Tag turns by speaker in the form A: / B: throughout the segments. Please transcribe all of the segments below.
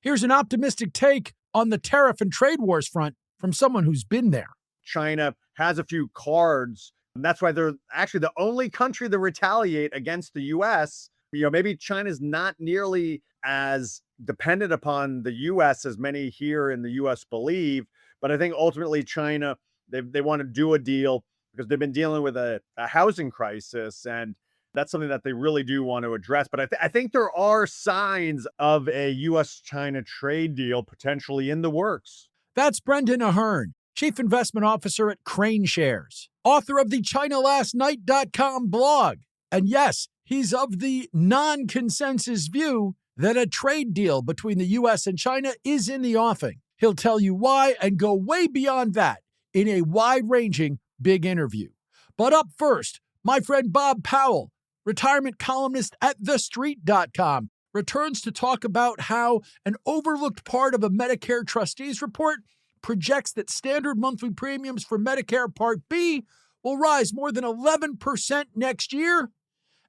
A: Here's an optimistic take on the tariff and trade wars front from someone who's been there.
B: China has a few cards, and that's why they're actually the only country to retaliate against the U.S. Maybe China's not nearly as dependent upon the U.S. as many here in the U.S. believe, but I think ultimately China, they want to do a deal because they've been dealing with a housing crisis, and that's something that they really do want to address. But I think there are signs of a U.S. China trade deal potentially in the works.
A: That's Brendan Ahern, Chief Investment Officer at KraneShares, author of the ChinaLastNight.com blog. And yes, he's of the non-consensus view that a trade deal between the U.S. and China is in the offing. He'll tell you why and go way beyond that in a wide-ranging big interview. But up first, my friend Bob Powell, retirement columnist at TheStreet.com, returns to talk about how an overlooked part of a Medicare trustees report projects that standard monthly premiums for Medicare Part B will rise more than 11% next year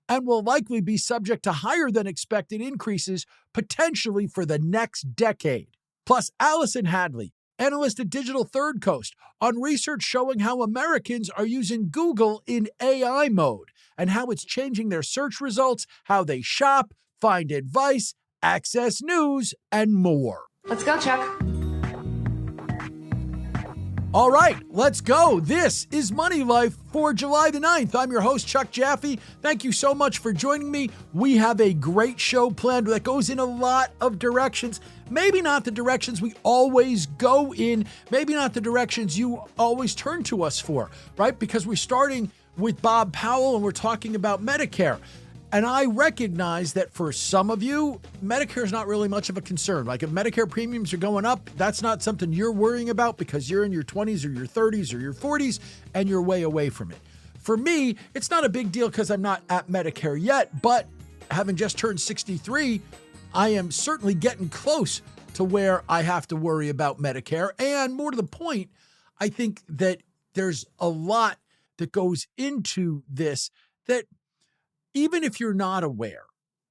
A: and will likely be subject to higher than expected increases potentially for the next decade. Plus, Allison Hadley, analyst at Digital Third Coast, on research showing how Americans are using Google in AI mode and how it's changing their search results, how they shop, find advice, access news, and more.
C: Let's go, Chuck.
A: All right, let's go. This is Money Life for July the 9th. I'm your host, Chuck Jaffe. Thank you so much for joining me. We have a great show planned that goes in a lot of directions. Maybe not the directions we always go in. Maybe not the directions you always turn to us for, right? Because we're starting with Bob Powell and we're talking about Medicare. And I recognize that for some of you, Medicare is not really much of a concern. Like if Medicare premiums are going up, that's not something you're worrying about because you're in your 20s or your 30s or your 40s and you're way away from it. For me, it's not a big deal because I'm not at Medicare yet, but having just turned 63, I am certainly getting close to where I have to worry about Medicare. And more to the point, I think that there's a lot that goes into this that even if you're not aware,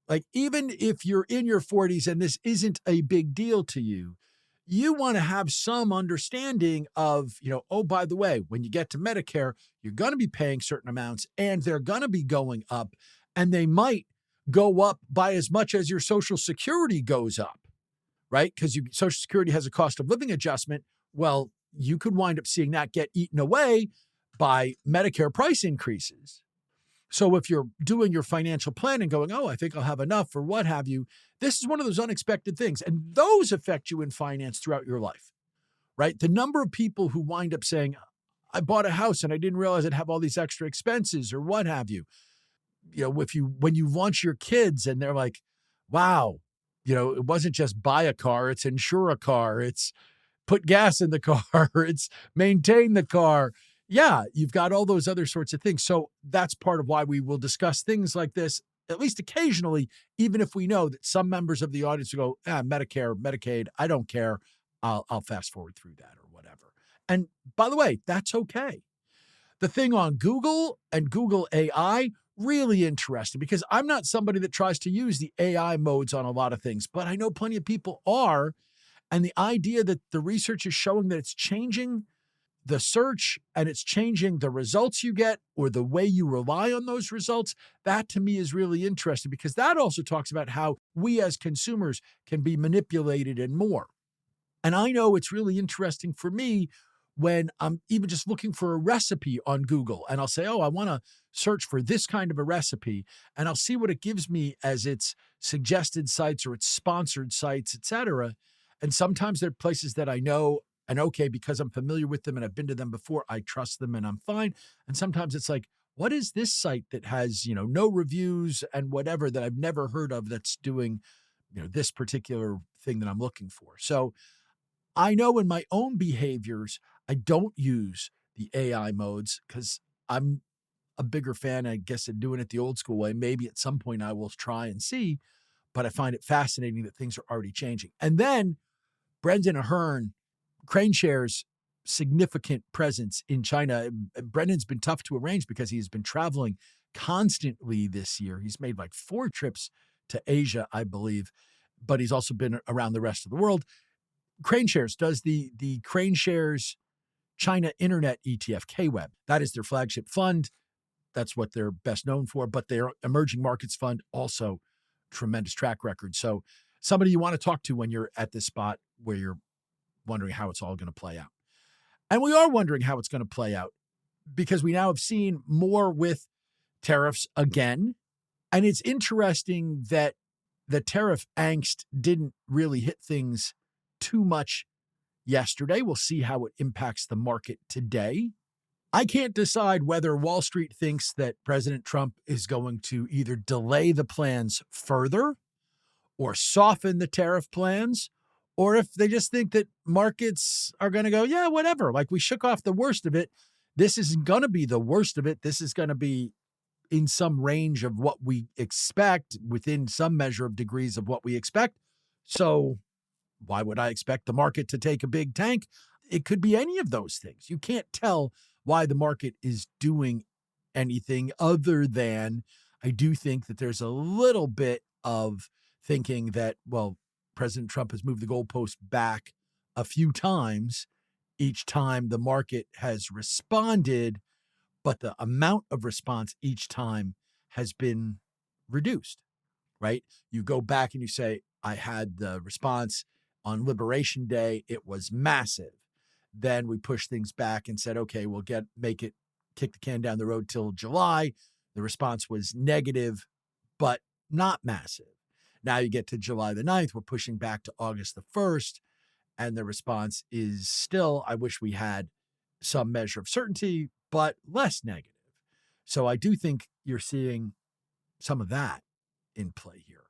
A: like even if you're in your 40s and this isn't a big deal to you, you want to have some understanding of, oh, by the way, when you get to Medicare, you're going to be paying certain amounts and they're going to be going up and they might go up by as much as your Social Security goes up, right? Because Social Security has a cost of living adjustment. Well, you could wind up seeing that get eaten away by Medicare price increases. So if you're doing your financial plan and going, oh, I think I'll have enough or what have you, this is one of those unexpected things. And those affect you in finance throughout your life, right? The number of people who wind up saying, I bought a house and I didn't realize I'd have all these extra expenses or what have you. When you launch your kids and they're like, wow, it wasn't just buy a car, it's insure a car, it's put gas in the car, it's maintain the car. Yeah, you've got all those other sorts of things. So that's part of why we will discuss things like this, at least occasionally, even if we know that some members of the audience will go, Medicare, Medicaid, I don't care. I'll fast forward through that or whatever. And by the way, that's okay. The thing on Google and Google AI, really interesting because I'm not somebody that tries to use the AI modes on a lot of things, but I know plenty of people are. And the idea that the research is showing that it's changing the search and it's changing the results you get or the way you rely on those results, that to me is really interesting because that also talks about how we as consumers can be manipulated and more. And I know it's really interesting for me when I'm even just looking for a recipe on Google and I'll say, oh, I want to search for this kind of a recipe and I'll see what it gives me as its suggested sites or its sponsored sites, etc. And sometimes there are places that I know and okay, because I'm familiar with them and I've been to them before, I trust them and I'm fine. And sometimes it's like, what is this site that has, no reviews and whatever that I've never heard of that's doing, this particular thing that I'm looking for. So I know in my own behaviors, I don't use the AI modes because I'm a bigger fan, I guess, of doing it the old school way. Maybe at some point I will try and see, but I find it fascinating that things are already changing. And then Brendan Ahern, KraneShares' significant presence in China. Brendan's been tough to arrange because he's been traveling constantly this year. He's made like 4 trips to Asia, I believe. but he's also been around the rest of the world. KraneShares does the KraneShares China Internet ETF, KWEB. That is their flagship fund. That's what they're best known for. But their emerging markets fund, also tremendous track record. So somebody you want to talk to when you're at this spot where you're wondering how it's all going to play out. And we are wondering how it's going to play out because we now have seen more with tariffs again. And it's interesting that the tariff angst didn't really hit things too much yesterday. We'll see how it impacts the market today. I can't decide whether Wall Street thinks that President Trump is going to either delay the plans further or soften the tariff plans, or if they just think that markets are going to go, yeah, whatever. Like, we shook off the worst of it. This isn't going to be the worst of it. This is going to be in some range of what we expect, within some measure of degrees of what we expect. So why would I expect the market to take a big tank? It could be any of those things. You can't tell why the market is doing anything other than I do think that there's a little bit of thinking that, well, President Trump has moved the goalpost back a few times. Each time the market has responded, but the amount of response each time has been reduced, right? You go back and you say, I had the response on Liberation Day. It was massive. Then we pushed things back and said, okay, we'll kick the can down the road till July. The response was negative, but not massive. Now you get to July the 9th, we're pushing back to August the 1st, and the response is still, I wish we had some measure of certainty, but less negative. So I do think you're seeing some of that in play here.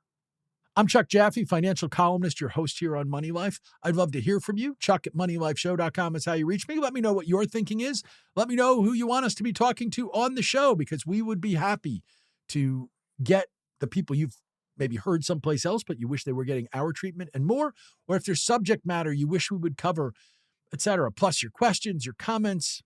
A: I'm Chuck Jaffe, financial columnist, your host here on Money Life. I'd love to hear from you. Chuck@moneylifeshow.com is how you reach me. Let me know what your thinking is. Let me know who you want us to be talking to on the show, because we would be happy to get the people you've maybe heard someplace else, but you wish they were getting our treatment and more, or if there's subject matter you wish we would cover, etc. Plus your questions, your comments,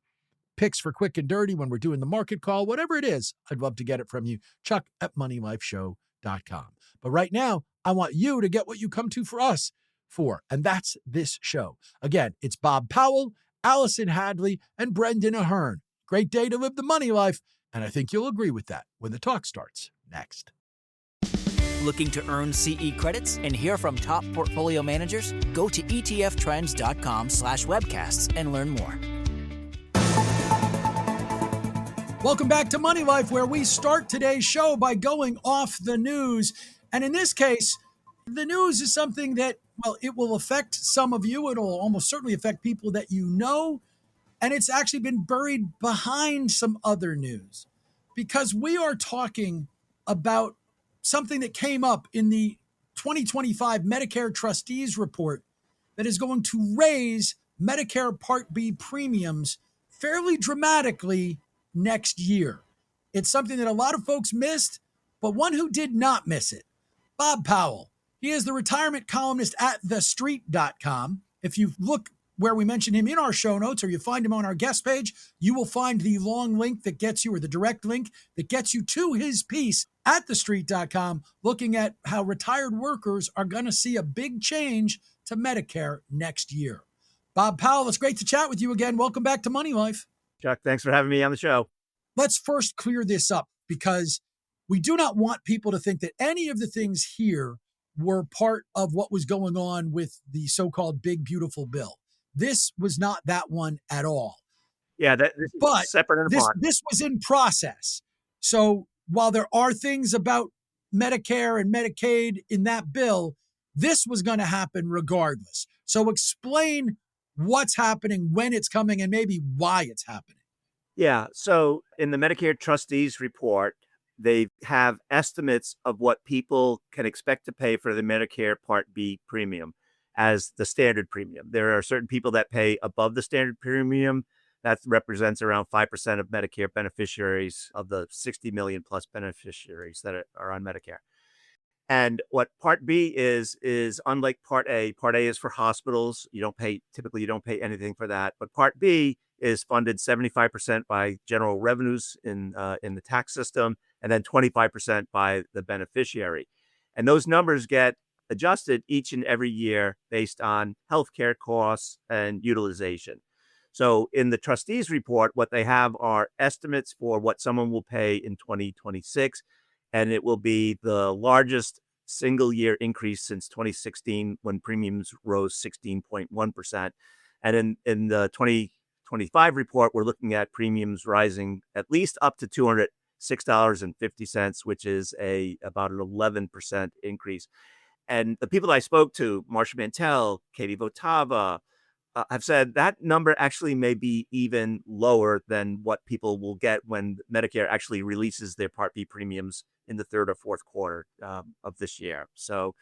A: picks for quick and dirty when we're doing the market call, whatever it is, I'd love to get it from you. Chuck@moneylifeshow.com. But right now, I want you to get what you come to for us for, and that's this show. Again, it's Bob Powell, Allison Hadley, and Brendan Ahern. Great day to live the money life, and I think you'll agree with that when the talk starts next.
C: Looking to earn CE credits and hear from top portfolio managers? Go to etftrends.com/webcasts and learn more.
A: Welcome back to Money Life, where we start today's show by going off the news. And in this case, the news is something that, well, it will affect some of you. It'll almost certainly affect people that you know. And it's actually been buried behind some other news, because we are talking about something that came up in the 2025 Medicare Trustees Report that is going to raise Medicare Part B premiums fairly dramatically next year. It's something that a lot of folks missed, but one who did not miss it, Bob Powell. He is the retirement columnist at thestreet.com. If you look where we mention him in our show notes, or you find him on our guest page, you will find the long link that gets you, or the direct link that gets you to his piece at thestreet.com, looking at how retired workers are going to see a big change to Medicare next year. Bob Powell, it's great to chat with you again. Welcome back to Money Life.
B: Chuck, thanks for having me on the show.
A: Let's first clear this up, because we do not want people to think that any of the things here were part of what was going on with the so-called big, beautiful bill. This was not that one at all.
B: Yeah, this is separate and apart.
A: This was in process. So while there are things about Medicare and Medicaid in that bill, this was going to happen regardless. So explain what's happening, when it's coming, and maybe why it's happening.
D: Yeah. So in the Medicare Trustees Report, they have estimates of what people can expect to pay for the Medicare Part B premium as the standard premium. There are certain people that pay above the standard premium. That represents around 5% of Medicare beneficiaries, of the 60 million plus beneficiaries that are on Medicare. And what Part B is unlike Part A. Part A is for hospitals. Typically you don't pay anything for that. But Part B is funded 75% by general revenues in the tax system, and then 25% by the beneficiary. And those numbers get adjusted each and every year based on healthcare costs and utilization. So in the trustees report, what they have are estimates for what someone will pay in 2026, and it will be the largest single year increase since 2016 when premiums rose 16.1%. And in the 2025 report, we're looking at premiums rising at least up to $206.50, which is about an 11% increase. And the people that I spoke to, Marsha Mantell, Katie Votava, have said that number actually may be even lower than what people will get when Medicare actually releases their Part B premiums in the third or fourth quarter of this year. So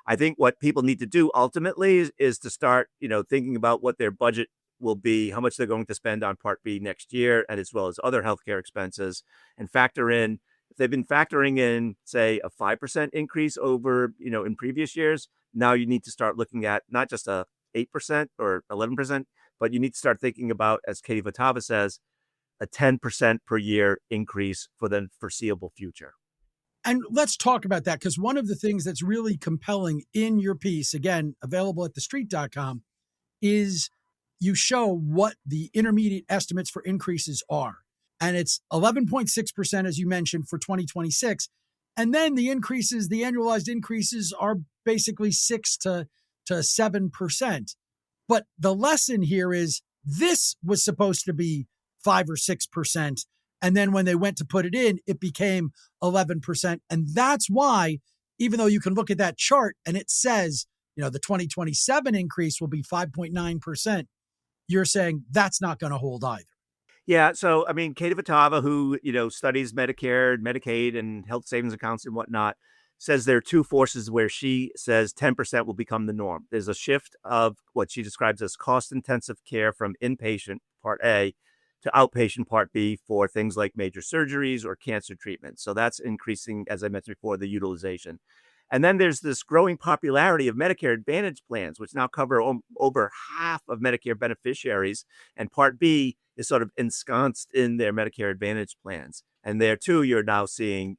D: I think what people need to do ultimately is to start, thinking about what their budget will be, how much they're going to spend on Part B next year, and as well as other healthcare expenses, and factor in, if they've been factoring in, say, a 5% increase over, in previous years, now you need to start looking at not just a 8% or 11%, but you need to start thinking about, as Katie Votava says, a 10% per year increase for the foreseeable future.
A: And let's talk about that, because one of the things that's really compelling in your piece, again, available at thestreet.com, is you show what the intermediate estimates for increases are. And it's 11.6%, as you mentioned, for 2026. And then the annualized increases are basically 6 to 7%. But the lesson here is this was supposed to be 5 or 6%. And then when they went to put it in, it became 11%. And that's why, even though you can look at that chart and it says, the 2027 increase will be 5.9%, you're saying that's not going to hold either.
D: Yeah. So, Katie Votava, who, studies Medicare, Medicaid, and health savings accounts and whatnot, says there are two forces where she says 10% will become the norm. There's a shift of what she describes as cost-intensive care from inpatient, Part A, to outpatient, Part B, for things like major surgeries or cancer treatment. So that's increasing, as I mentioned before, the utilization. And then there's this growing popularity of Medicare Advantage plans, which now cover over half of Medicare beneficiaries. And Part B is sort of ensconced in their Medicare Advantage plans. And there, too, you're now seeing,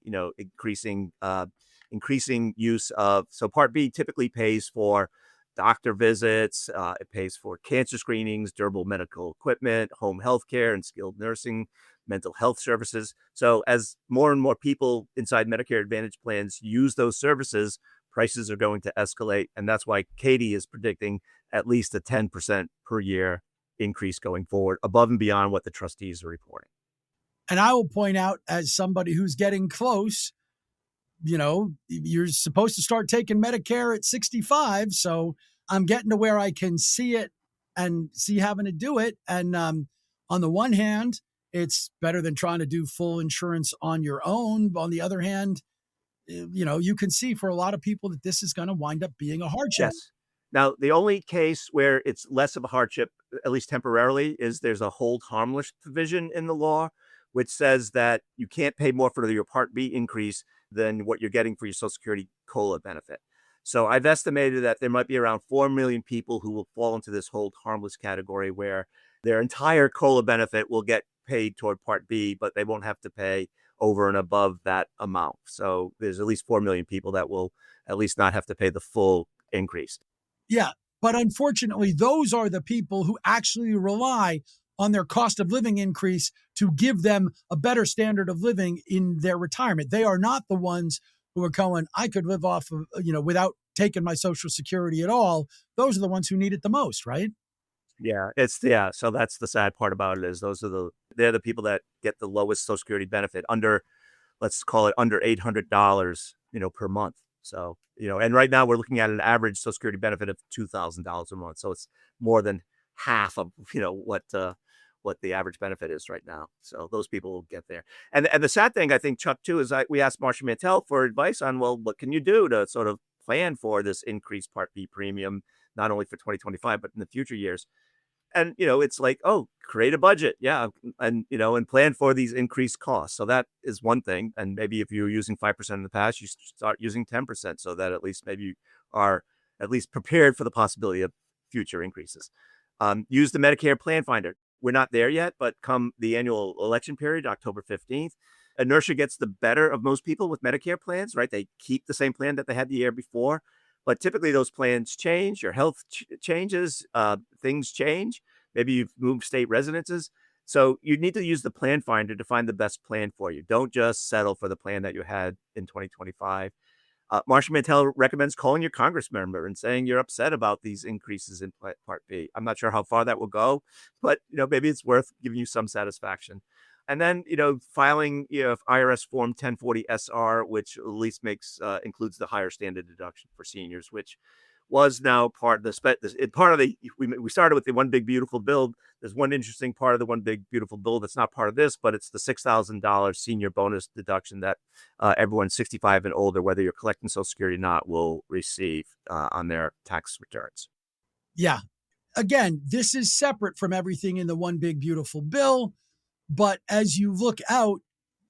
D: increasing use of. So Part B typically pays for doctor visits. It pays for cancer screenings, durable medical equipment, home health care, and skilled nursing, mental health services. So as more and more people inside Medicare Advantage plans use those services, prices are going to escalate. And that's why Katie is predicting at least a 10% per year increase going forward, above and beyond what the trustees are reporting.
A: And I will point out, as somebody who's getting close, you're supposed to start taking Medicare at 65. So I'm getting to where I can see it and see having to do it. And on the one hand, it's better than trying to do full insurance on your own. But on the other hand, you can see for a lot of people that this is going to wind up being a hardship.
D: Yes. Now, the only case where it's less of a hardship, at least temporarily, is there's a hold harmless provision in the law, which says that you can't pay more for your Part B increase than what you're getting for your Social Security COLA benefit. So I've estimated that there might be around 4 million people who will fall into this hold harmless category, where their entire COLA benefit will get paid toward Part B, but they won't have to pay over and above that amount. So there's at least 4 million people that will at least not have to pay the full increase.
A: Yeah. But unfortunately, those are the people who actually rely on their cost of living increase to give them a better standard of living in their retirement. They are not the ones who are going, I could live off of, without taking my Social Security at all. Those are the ones who need it the most, right?
D: Yeah, so that's the sad part about it, is they're the people that get the lowest Social Security benefit, let's call it under $800, per month. So, and right now we're looking at an average Social Security benefit of $2,000 a month. So it's more than half of, what the average benefit is right now. So those people will get there. And the sad thing, I think, Chuck, too, is we asked Marsha Mantell for advice on, well, what can you do to sort of plan for this increased Part B premium, not only for 2025, but in the future years. And, it's like, create a budget. Yeah. And, and plan for these increased costs. So that is one thing. And maybe if you were using 5% in the past, you start using 10%, so that at least maybe you are at least prepared for the possibility of future increases. Use the Medicare Plan Finder. We're not there yet, but come the annual election period, October 15th, inertia gets the better of most people with Medicare plans, right? They keep the same plan that they had the year before. But typically those plans change, your health changes, things change. Maybe you've moved state residences. So you need to use the plan finder to find the best plan for you. Don't just settle for the plan that you had in 2025. Marcia Mantell recommends calling your Congress member and saying you're upset about these increases in Part B. I'm not sure how far that will go, but maybe it's worth giving you some satisfaction. And then filing IRS Form 1040 SR, which at least includes the higher standard deduction for seniors, which was now part of we started with the one big beautiful bill. There's one interesting part of the one big beautiful bill that's not part of this, but it's the $6,000 senior bonus deduction that everyone 65 and older, whether you're collecting Social Security or not, will receive on their tax returns.
A: Yeah. Again, this is separate from everything in the one big beautiful bill. But as you look out,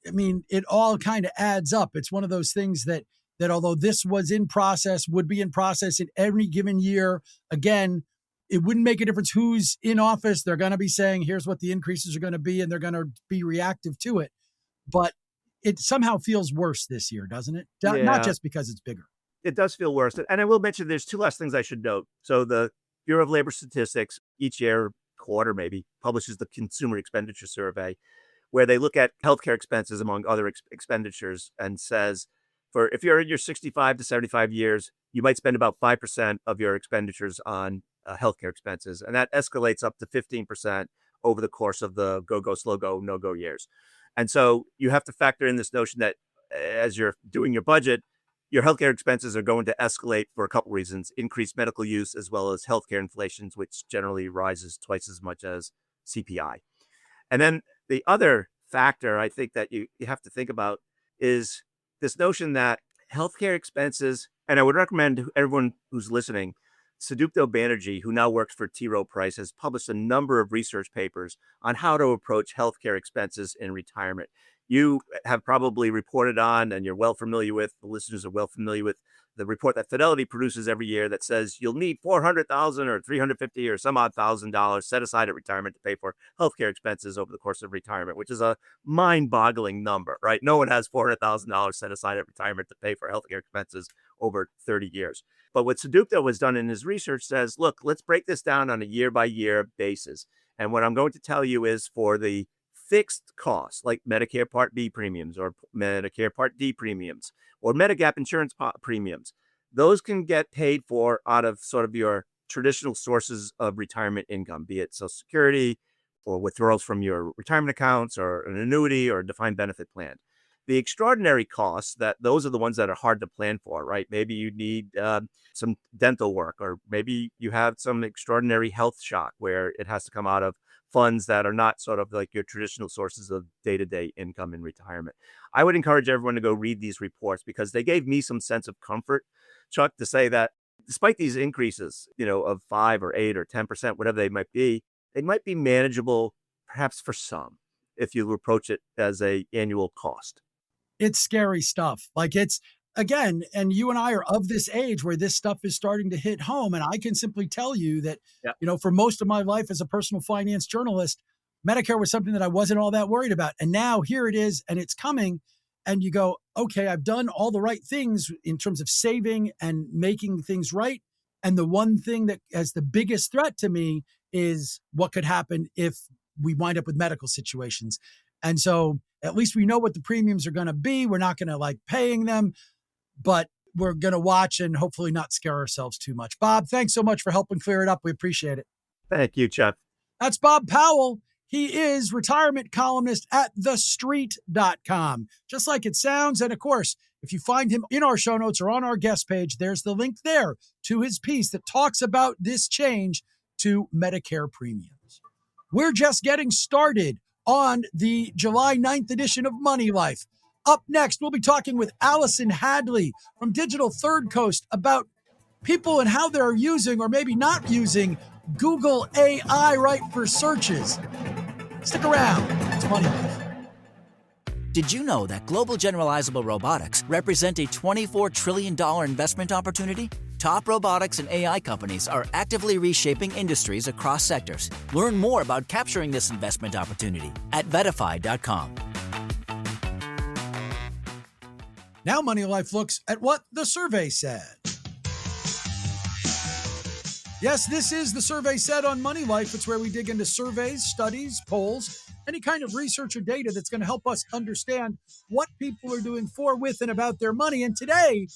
A: I mean, it all kind of adds up. It's one of those things that although this was in process, would be in process in every given year, again, it wouldn't make a difference who's in office. They're going to be saying, here's what the increases are going to be, and they're going to be reactive to it. But it somehow feels worse this year, doesn't it?
D: Yeah.
A: Not just because it's bigger.
D: It does feel worse. And I will mention there's two last things I should note. So the Bureau of Labor Statistics each year, quarter maybe, publishes the Consumer Expenditure Survey, where they look at healthcare expenses among other expenditures and says, if you're in your 65 to 75 years, you might spend about 5% of your expenditures on healthcare expenses. And that escalates up to 15% over the course of the go, slow go, no go years. And so you have to factor in this notion that as you're doing your budget, your healthcare expenses are going to escalate for a couple reasons: increased medical use, as well as healthcare inflation, which generally rises twice as much as CPI. And then the other factor I think that you have to think about is this notion that healthcare expenses, and I would recommend everyone who's listening, Sudipto Banerjee, who now works for T. Rowe Price, has published a number of research papers on how to approach healthcare expenses in retirement. You have probably reported on, and you're well familiar with, the listeners are well familiar with, the report that Fidelity produces every year that says you'll need $400,000 or $350,000 or some odd $1,000 set aside at retirement to pay for healthcare expenses over the course of retirement, which is a mind-boggling number, right? No one has $400,000 set aside at retirement to pay for healthcare expenses over 30 years. But what Sudipto has done in his research says, look, let's break this down on a year-by-year basis. And what I'm going to tell you is for the fixed costs like Medicare Part B premiums or Medicare Part D premiums or Medigap insurance premiums, those can get paid for out of sort of your traditional sources of retirement income, be it Social Security or withdrawals from your retirement accounts or an annuity or a defined benefit plan. The extraordinary costs, those are the ones that are hard to plan for, right? Maybe you need some dental work, or maybe you have some extraordinary health shock where it has to come out of funds that are not sort of like your traditional sources of day-to-day income in retirement. I would encourage everyone to go read these reports because they gave me some sense of comfort, Chuck, to say that despite these increases, of 5 or 8 or 10%, whatever they might be manageable perhaps for some if you approach it as an annual cost.
A: It's scary stuff. Like it's, again, and you and I are of this age where this stuff is starting to hit home. And I can simply tell you that, for most of my life as a personal finance journalist, Medicare was something that I wasn't all that worried about. And now here it is, and it's coming. And you go, okay, I've done all the right things in terms of saving and making things right. And the one thing that has the biggest threat to me is what could happen if we wind up with medical situations. And so at least we know what the premiums are going to be. We're not going to like paying them, but we're going to watch and hopefully not scare ourselves too much. Bob, thanks so much for helping clear it up. We appreciate it.
D: Thank you, Chuck.
A: That's Bob Powell. He is retirement columnist at thestreet.com, just like it sounds. And of course, if you find him in our show notes or on our guest page, there's the link there to his piece that talks about this change to Medicare premiums. We're just getting started on the July 9th edition of Money Life. Up next, we'll be talking with Allison Hadley from Digital Third Coast about people and how they're using or maybe not using Google AI right for searches. Stick around. It's Money Life.
C: Did you know that global generalizable robotics represent a $24 trillion investment opportunity? Top robotics and AI companies are actively reshaping industries across sectors. Learn more about capturing this investment opportunity at Vetify.com.
A: Now Money Life looks at what the survey said. Yes, this is the Survey Said on Money Life. It's where we dig into surveys, studies, polls, any kind of research or data that's going to help us understand what people are doing for, with, and about their money. And today,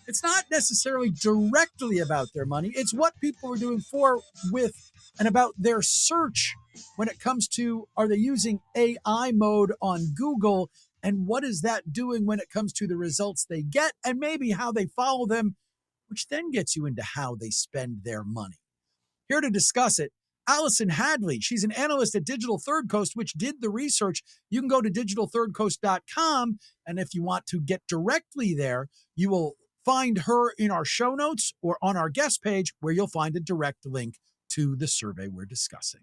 A: it's not necessarily directly about their money. It's what people are doing for, with, and about their search when it comes to, are they using AI mode on Google, and what is that doing when it comes to the results they get, and maybe how they follow them, which then gets you into how they spend their money. Here to discuss it, Allison Hadley. She's an analyst at Digital Third Coast, which did the research. You can go to digitalthirdcoast.com, and if you want to get directly there, you will find her in our show notes or on our guest page, where you'll find a direct link to the survey we're discussing.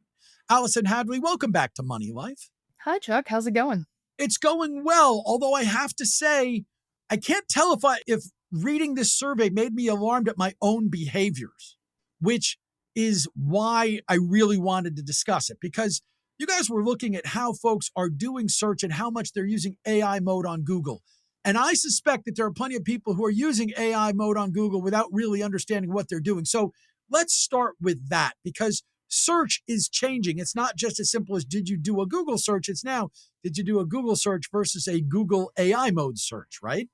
A: Allison Hadley, welcome back to Money Life.
E: Hi, Chuck. How's it going?
A: It's going well, although I have to say, I can't tell if reading this survey made me alarmed at my own behaviors, which is why I really wanted to discuss it, because you guys were looking at how folks are doing search and how much they're using AI mode on Google. And I suspect that there are plenty of people who are using AI mode on Google without really understanding what they're doing. So let's start with that, because search is changing. It's not just as simple as, did you do a Google search? It's now, did you do a Google search versus a Google AI mode search, right?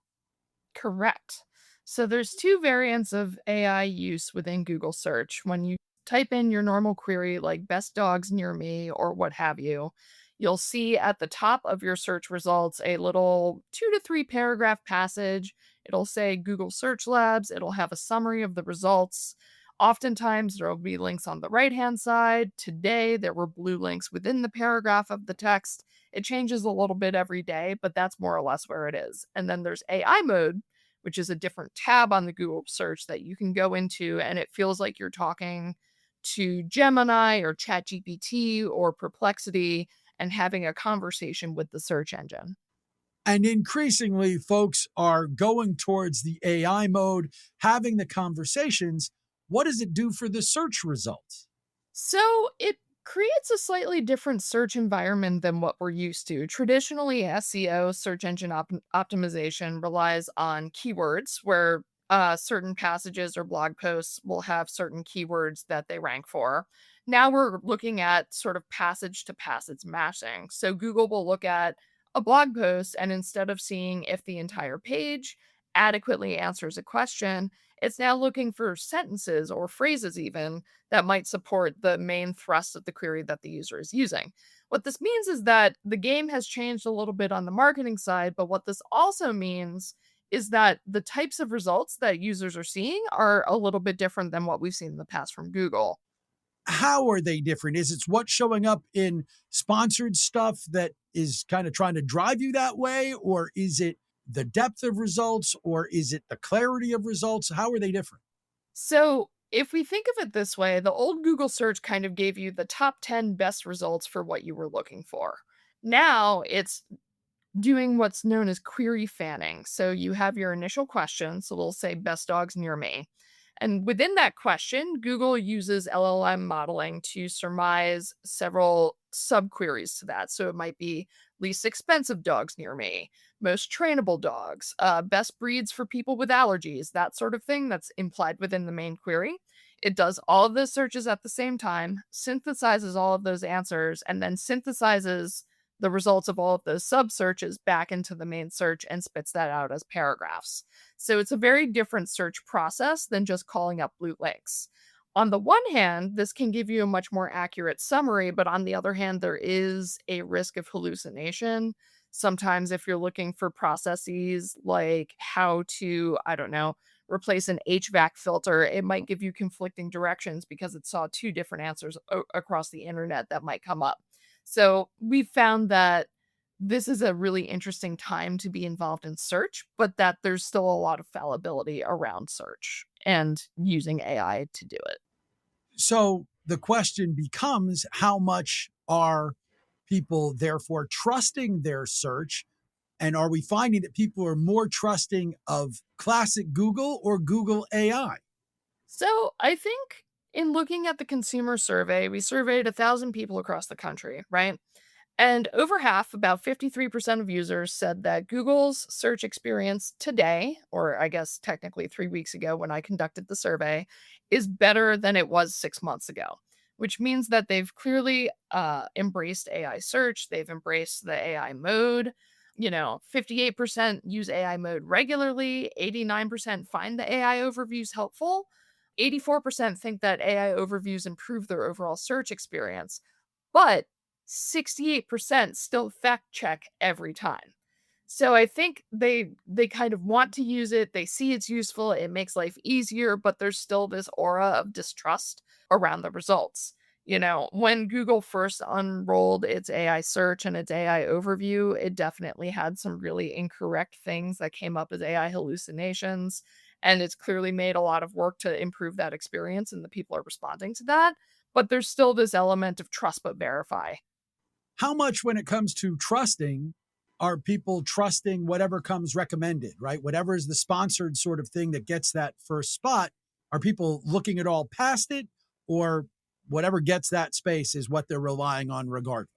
E: Correct. So there's two variants of AI use within Google search. When you type in your normal query like best dogs near me or what have you, you'll see at the top of your search results a little 2 to 3 paragraph passage. It'll say Google Search Labs. It'll have a summary of the results. Oftentimes, there will be links on the right-hand side. Today, there were blue links within the paragraph of the text. It changes a little bit every day, but that's more or less where it is. And then there's AI mode, which is a different tab on the Google search that you can go into, and it feels like you're talking to Gemini or ChatGPT or Perplexity and having a conversation with the search engine.
A: And increasingly, folks are going towards the AI mode, having the conversations. What does it do for the search results?
E: So it creates a slightly different search environment than what we're used to. Traditionally, SEO, search engine optimization, relies on keywords where certain passages or blog posts will have certain keywords that they rank for. Now we're looking at sort of passage to passage matching. So Google will look at a blog post, and instead of seeing if the entire page adequately answers a question, it's now looking for sentences or phrases even that might support the main thrust of the query that the user is using. What this means is that the game has changed a little bit on the marketing side, but what this also means is that the types of results that users are seeing are a little bit different than what we've seen in the past from Google.
A: How are they different? Is it what's showing up in sponsored stuff that is kind of trying to drive you that way? Or is it the depth of results? Or is it the clarity of results? How are they different?
E: So, if we think of it this way, the old Google search kind of gave you the top 10 best results for what you were looking for. Now it's doing what's known as query fanning. So you have your initial question, so it'll say best dogs near me. And within that question, Google uses LLM modeling to surmise several subqueries to that. So it might be least expensive dogs near me, most trainable dogs, best breeds for people with allergies, that sort of thing that's implied within the main query. It does all of those searches at the same time, synthesizes all of those answers, and then synthesizes the results of all of those sub searches back into the main search and spits that out as paragraphs. So it's a very different search process than just calling up blue links. On the one hand, this can give you a much more accurate summary, but on the other hand, there is a risk of hallucination. Sometimes, if you're looking for processes like how to, I don't know, replace an HVAC filter, it might give you conflicting directions because it saw two different answers across the internet that might come up. So we've found that this is a really interesting time to be involved in search, but that there's still a lot of fallibility around search and using AI to do it.
A: So the question becomes, how much are people therefore trusting their search? And are we finding that people are more trusting of classic Google or Google AI?
E: So I think in looking at the consumer survey, we surveyed 1,000 people across the country, right? And over half, about 53% of users said that Google's search experience today, or I guess technically 3 weeks ago when I conducted the survey, is better than it was 6 months ago, which means that they've clearly embraced AI search. They've embraced the AI mode. 58% use AI mode regularly, 89% find the AI overviews helpful, 84% think that AI overviews improve their overall search experience. But 68% still fact check every time. So I think they kind of want to use it. They see it's useful. It makes life easier, but there's still this aura of distrust around the results. When Google first unrolled its AI search and its AI overview, it definitely had some really incorrect things that came up as AI hallucinations. And it's clearly made a lot of work to improve that experience, and the people are responding to that. But there's still this element of trust but verify.
A: How much, when it comes to trusting, are people trusting whatever comes recommended, right? Whatever is the sponsored sort of thing that gets that first spot, are people looking at all past it, or whatever gets that space is what they're relying on regardless?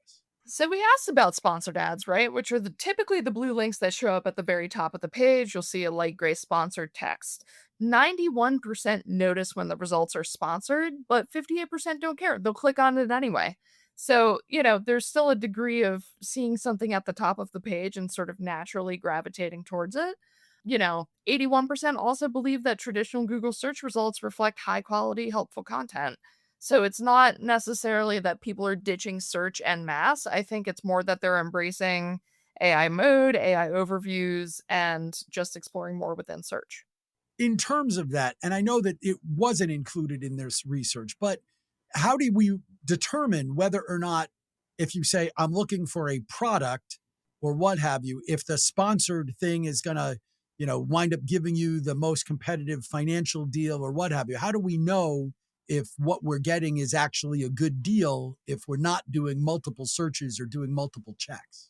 E: So we asked about sponsored ads, right? Which are typically the blue links that show up at the very top of the page. You'll see a light gray sponsored text. 91% notice when the results are sponsored, but 58% don't care. They'll click on it anyway. So, there's still a degree of seeing something at the top of the page and sort of naturally gravitating towards it. 81% also believe that traditional Google search results reflect high quality, helpful content. So it's not necessarily that people are ditching search en masse. I think it's more that they're embracing AI mode, AI overviews, and just exploring more within search.
A: In terms of that, and I know that it wasn't included in this research, but how do we determine whether or not, if you say, I'm looking for a product or what have you, if the sponsored thing is going to, wind up giving you the most competitive financial deal or what have you? How do we know if what we're getting is actually a good deal if we're not doing multiple searches or doing multiple checks?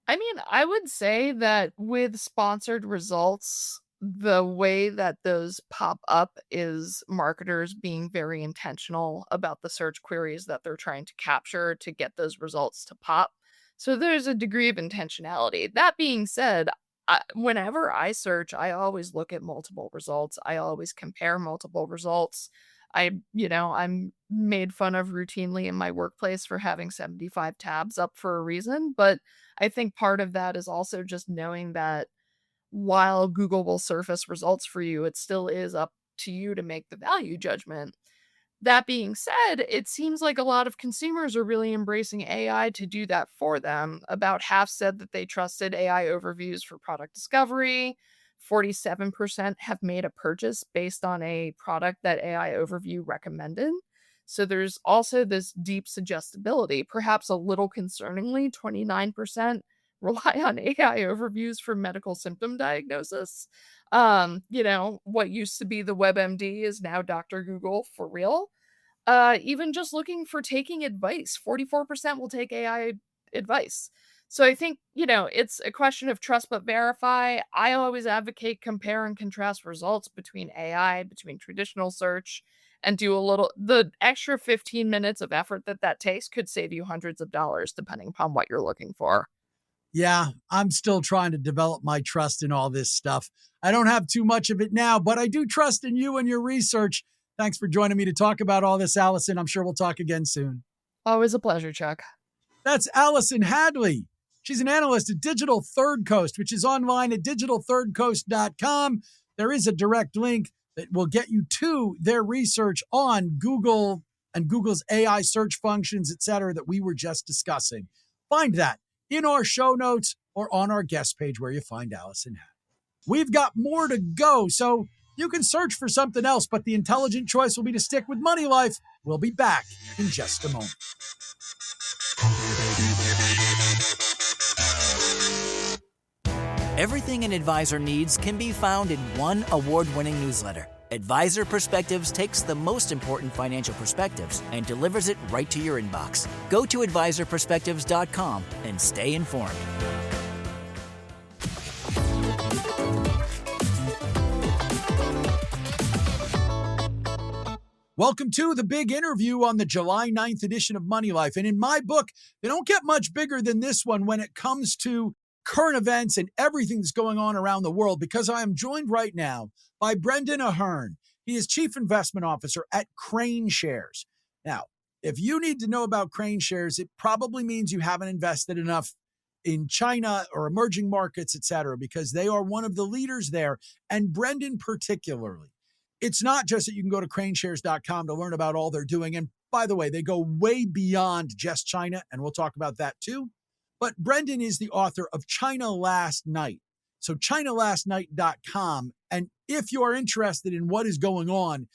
E: I mean, I would say that with sponsored results, the way that those pop up is marketers being very intentional about the search queries that they're trying to capture to get those results to pop. So there's a degree of intentionality. That being said, whenever I search, I always look at multiple results. I always compare multiple results. I'm made fun of routinely in my workplace for having 75 tabs up for a reason, but I think part of that is also just knowing that while Google will surface results for you, it still is up to you to make the value judgment. That being said, it seems like a lot of consumers are really embracing AI to do that for them. About half said that they trusted AI overviews for product discovery. 47% have made a purchase based on a product that AI overview recommended. So there's also this deep suggestibility. Perhaps a little concerningly, 29% rely on AI overviews for medical symptom diagnosis. What used to be the WebMD is now Dr. Google for real. Even just looking for taking advice, 44% will take AI advice. So I think, it's a question of trust but verify. I always advocate compare and contrast results between AI, between traditional search, and the extra 15 minutes of effort that takes could save you hundreds of dollars depending upon what you're looking for.
A: Yeah, I'm still trying to develop my trust in all this stuff. I don't have too much of it now, but I do trust in you and your research. Thanks for joining me to talk about all this, Allison. I'm sure we'll talk again soon.
E: Always a pleasure, Chuck.
A: That's Allison Hadley. She's an analyst at Digital Third Coast, which is online at digitalthirdcoast.com. There is a direct link that will get you to their research on Google and Google's AI search functions, et cetera, that we were just discussing. Find that in our show notes or on our guest page where you find Allison Hadley. We've got more to go, so you can search for something else, but the intelligent choice will be to stick with Money Life. We'll be back in just a moment.
C: Everything an advisor needs can be found in one award-winning newsletter. Advisor Perspectives takes the most important financial perspectives and delivers it right to your inbox. Go to advisorperspectives.com and stay informed.
A: Welcome to the big interview on the July 9th edition of Money Life. And in my book, they don't get much bigger than this one when it comes to current events and everything that's going on around the world, because I am joined right now by Brendan Ahern. He is Chief Investment Officer at KraneShares. Now, if you need to know about KraneShares, it probably means you haven't invested enough in China or emerging markets, et cetera, because they are one of the leaders there, and Brendan particularly. It's not just that you can go to KraneShares.com to learn about all they're doing. And by the way, they go way beyond just China, and we'll talk about that too. But Brendan is the author of China Last Night. So ChinaLastNight.com. And if you are interested in what is going on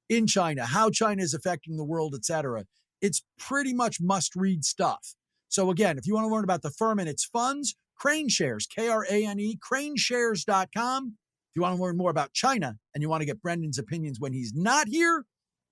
A: in China, how China is affecting the world, et cetera, it's pretty much must-read stuff. So again, if you want to learn about the firm and its funds, KraneShares, Krane, KraneShares.com. If you want to learn more about China and you want to get Brendan's opinions when he's not here,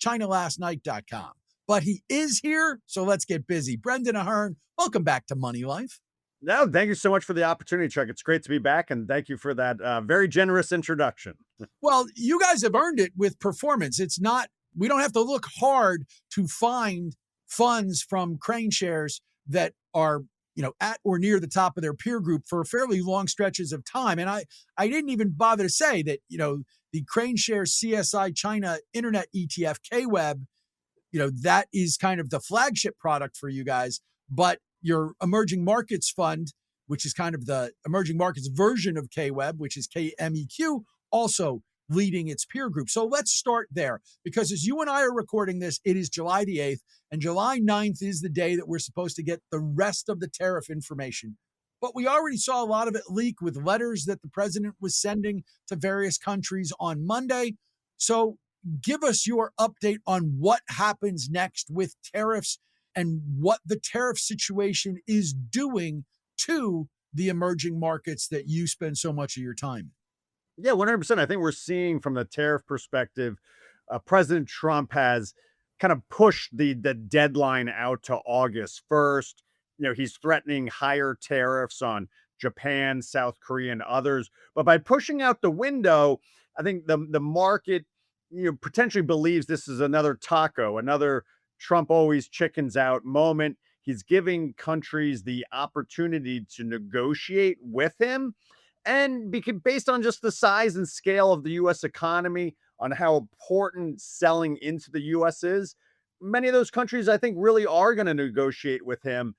A: ChinaLastNight.com. But he is here, so let's get busy. Brendan Ahern, welcome back to Money Life.
B: No, thank you so much for the opportunity, Chuck. It's great to be back, and thank you for that very generous introduction.
A: Well, you guys have earned it with performance. It's not, we don't have to look hard to find funds from KraneShares that are at or near the top of their peer group for fairly long stretches of time. And I didn't even bother to say that, the KraneShares CSI China Internet ETF, KWEB, that is kind of the flagship product for you guys. But your emerging markets fund, which is kind of the emerging markets version of KWEB, which is KMEQ, also leading its peer group. So let's start there, because as you and I are recording this, it is July the 8th, and July 9th is the day that we're supposed to get the rest of the tariff information. But we already saw a lot of it leak with letters that the president was sending to various countries on Monday. So give us your update on what happens next with tariffs and what the tariff situation is doing to the emerging markets that you spend so much of your time in.
B: Yeah, 100%. I think we're seeing from the tariff perspective, President Trump has kind of pushed the deadline out to August 1st. He's threatening higher tariffs on Japan, South Korea, and others. But by pushing out the window, I think the market potentially believes this is another taco, another Trump always chickens out moment. He's giving countries the opportunity to negotiate with him. And based on just the size and scale of the U.S. economy, on how important selling into the U.S. is, many of those countries, I think, really are going to negotiate with him.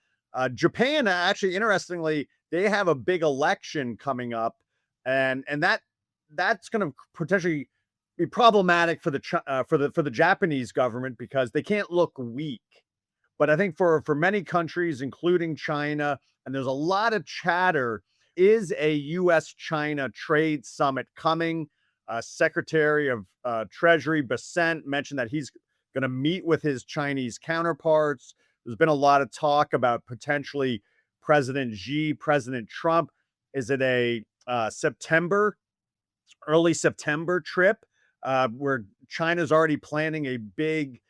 B: Japan, actually, interestingly, they have a big election coming up, and that's going to potentially be problematic for the Japanese government, because they can't look weak. But I think for many countries, including China, and there's a lot of chatter, is a U.S. China trade summit coming. Secretary of Treasury Bessent mentioned that he's going to meet with his Chinese counterparts. There's been a lot of talk about potentially President Xi, President Trump. Is it a early September trip where China's already planning a big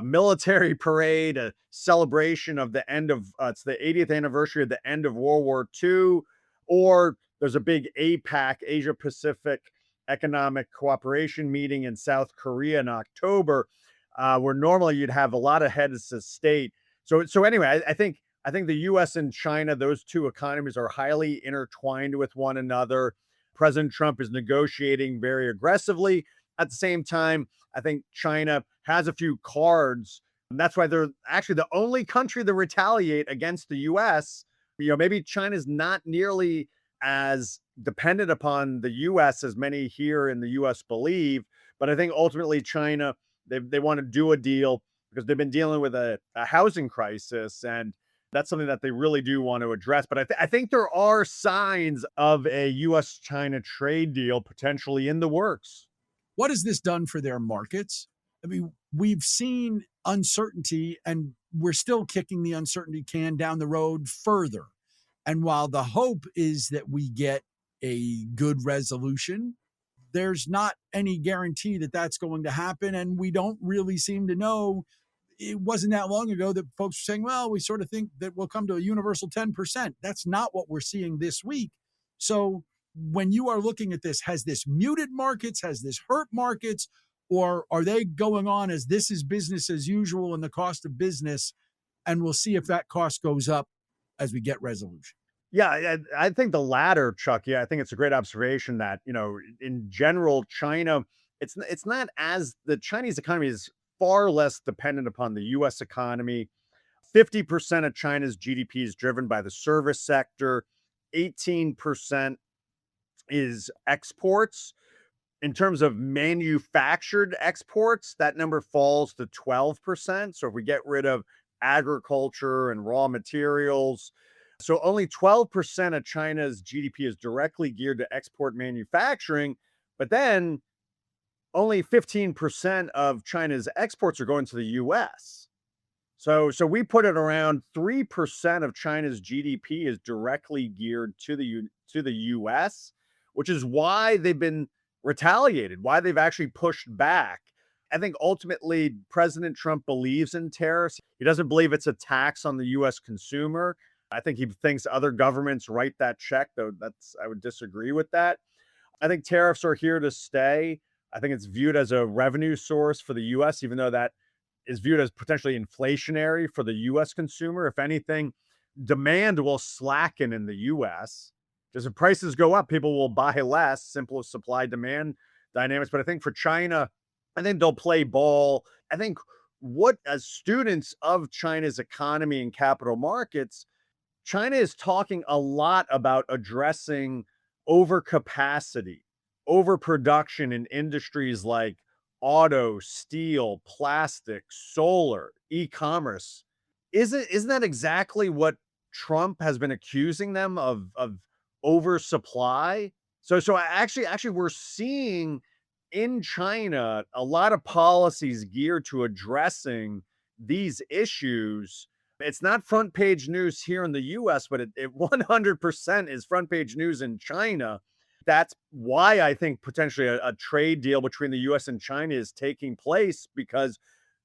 B: military parade, a celebration of the end of, it's the 80th anniversary of the end of World War II, or there's a big APAC, Asia Pacific Economic Cooperation meeting in South Korea in October, where normally you'd have a lot of heads of state. So anyway, I think the U.S. and China, those two economies are highly intertwined with one another. President Trump is negotiating very aggressively. At the same time, I think China has a few cards, and that's why they're actually the only country to retaliate against the U.S. Maybe China's not nearly as dependent upon the U.S. as many here in the U.S. believe, but I think ultimately China, they want to do a deal because they've been dealing with a housing crisis, and that's something that they really do want to address. But I think there are signs of a U.S.-China trade deal potentially in the works.
A: What has this done for their markets? I mean, we've seen uncertainty, and we're still kicking the uncertainty can down the road further. And while the hope is that we get a good resolution, there's not any guarantee that that's going to happen. And we don't really seem to know. It wasn't that long ago that folks were saying, well, we sort of think that we'll come to a universal 10%. That's not what we're seeing this week. So when you are looking at this, has this muted markets? Has this hurt markets? Or are they going on as this is business as usual and the cost of business, and we'll see if that cost goes up as we get resolution?
B: Yeah, I think the latter, Chuck. Yeah, I think it's a great observation that, in general, China, it's not as the Chinese economy is far less dependent upon the US economy. 50% of China's GDP is driven by the service sector. 18% is exports. In terms of manufactured exports, that number falls to 12%. So if we get rid of agriculture and raw materials, so only 12% of China's GDP is directly geared to export manufacturing, but then only 15% of China's exports are going to the US. So we put it around 3% of China's GDP is directly geared to the US, which is why they've been retaliated, why they've actually pushed back. I think ultimately President Trump believes in tariffs. He doesn't believe it's a tax on the US consumer. I think he thinks other governments write that check, though I would disagree with that. I think tariffs are here to stay. I think it's viewed as a revenue source for the US, even though that is viewed as potentially inflationary for the US consumer. If anything, demand will slacken in the US. Because if prices go up, people will buy less, simple supply demand dynamics. But I think for China, I think they'll play ball. I think what, as students of China's economy and capital markets, China is talking a lot about addressing overcapacity, overproduction in industries like auto, steel, plastic, solar, e-commerce. Isn't that exactly what Trump has been accusing them of oversupply? So we're seeing in China a lot of policies geared to addressing these issues. It's not front page news here in the US, but it 100% is front page news in China. That's why I think potentially a trade deal between the US and China is taking place, because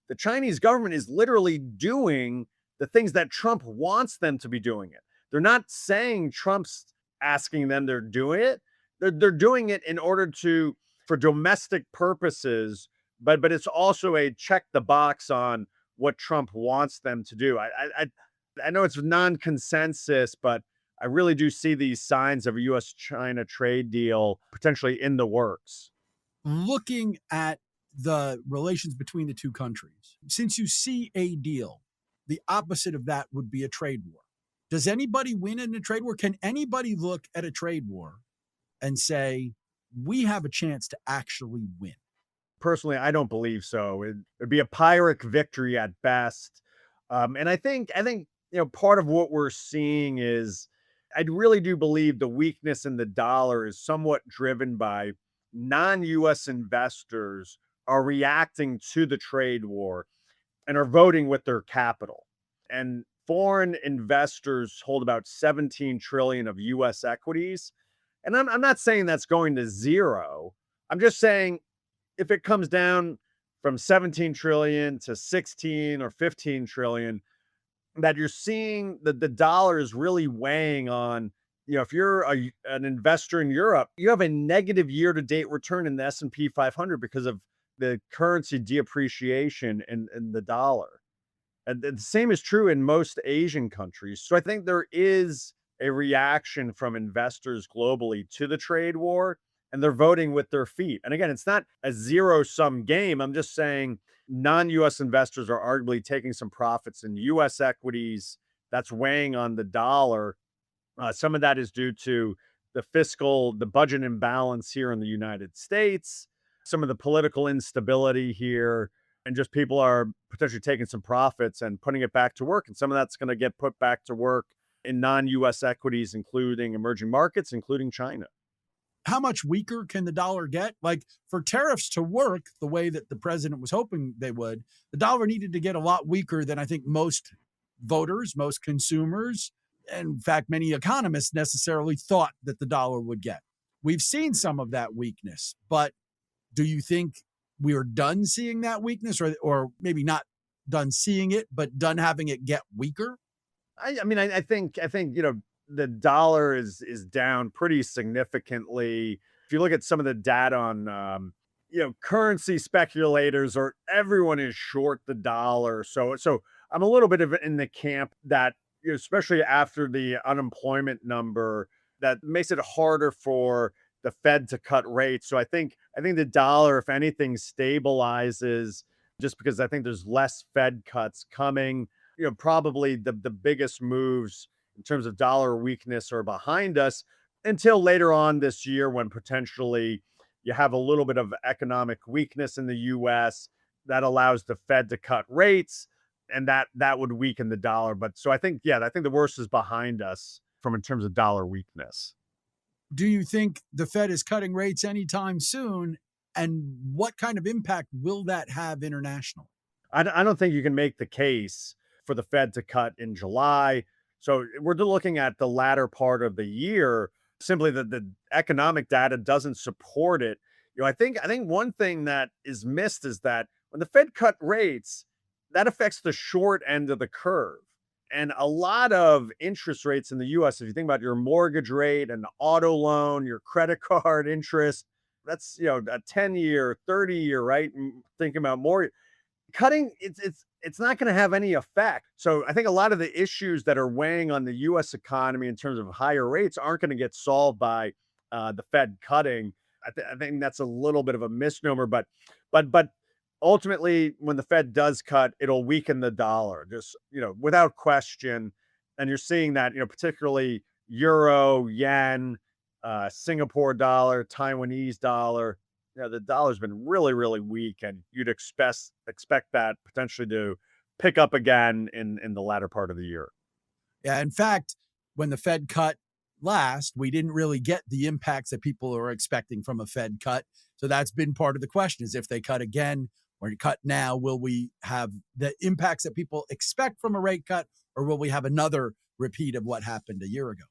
B: the Chinese government is literally doing the things that Trump wants them to be doing it. They're not saying Trump's asking them, they're doing it. They're doing it in order for domestic purposes, but it's also a check the box on what Trump wants them to do. I know it's non-consensus, but I really do see these signs of a U.S. China trade deal potentially in the works.
A: Looking at the relations between the two countries, since you see a deal, the opposite of that would be a trade war. Does anybody win in a trade war? Can anybody look at a trade war and say, we have a chance to actually win?
B: Personally, I don't believe so. It'd be a Pyrrhic victory at best. And I think part of what we're seeing is, I really do believe the weakness in the dollar is somewhat driven by non-US investors are reacting to the trade war and are voting with their capital. And foreign investors hold about 17 trillion of US equities. And I'm not saying that's going to zero. I'm just saying if it comes down from 17 trillion to 16 or 15 trillion, that you're seeing that the dollar is really weighing on, if you're an investor in Europe, you have a negative year-to-date return in the S&P 500 because of the currency depreciation in the dollar. And the same is true in most Asian countries. So I think there is a reaction from investors globally to the trade war, and they're voting with their feet. And again, it's not a zero-sum game. I'm just saying non-US investors are arguably taking some profits in US equities. That's weighing on the dollar. Some of that is due to the budget imbalance here in the United States, some of the political instability here, and just people are potentially taking some profits and putting it back to work. And some of that's going to get put back to work in non-US equities, including emerging markets, including China.
A: How much weaker can the dollar get? Like, for tariffs to work the way that the president was hoping they would, the dollar needed to get a lot weaker than I think most voters, most consumers, and in fact, many economists necessarily thought that the dollar would get. We've seen some of that weakness, but do you think we are done seeing that weakness, or maybe not done seeing it, but done having it get weaker?
B: I think the dollar is down pretty significantly. If you look at some of the data on currency speculators or everyone is short the dollar. So I'm a little bit of in the camp that, especially after the unemployment number, that makes it harder for the Fed to cut rates. So I think the dollar, if anything, stabilizes just because I think there's less Fed cuts coming. Probably the biggest moves in terms of dollar weakness are behind us until later on this year when potentially you have a little bit of economic weakness in the US that allows the Fed to cut rates, and that would weaken the dollar. But so I think the worst is behind us from in terms of dollar weakness.
A: Do you think the Fed is cutting rates anytime soon? And what kind of impact will that have internationally?
B: I don't think you can make the case for the Fed to cut in July. So we're looking at the latter part of the year. Simply the economic data doesn't support it. I think one thing that is missed is that when the Fed cut rates, that affects the short end of the curve. And a lot of interest rates in the US, if you think about your mortgage rate and the auto loan, your credit card interest, that's a 10-year, 30-year, right? Thinking about more cutting, it's not going to have any effect. So I think a lot of the issues that are weighing on the U.S. economy in terms of higher rates aren't going to get solved by the Fed cutting. I think that's a little bit of a misnomer, but ultimately, when the Fed does cut, it'll weaken the dollar, just without question. And you're seeing that particularly euro, yen, Singapore dollar, Taiwanese dollar. The dollar's been really, really weak, and you'd expect that potentially to pick up again in the latter part of the year.
A: Yeah, in fact, when the Fed cut last, we didn't really get the impacts that people are expecting from a Fed cut. So that's been part of the question is if they cut again or cut now, will we have the impacts that people expect from a rate cut, or will we have another repeat of what happened a year ago?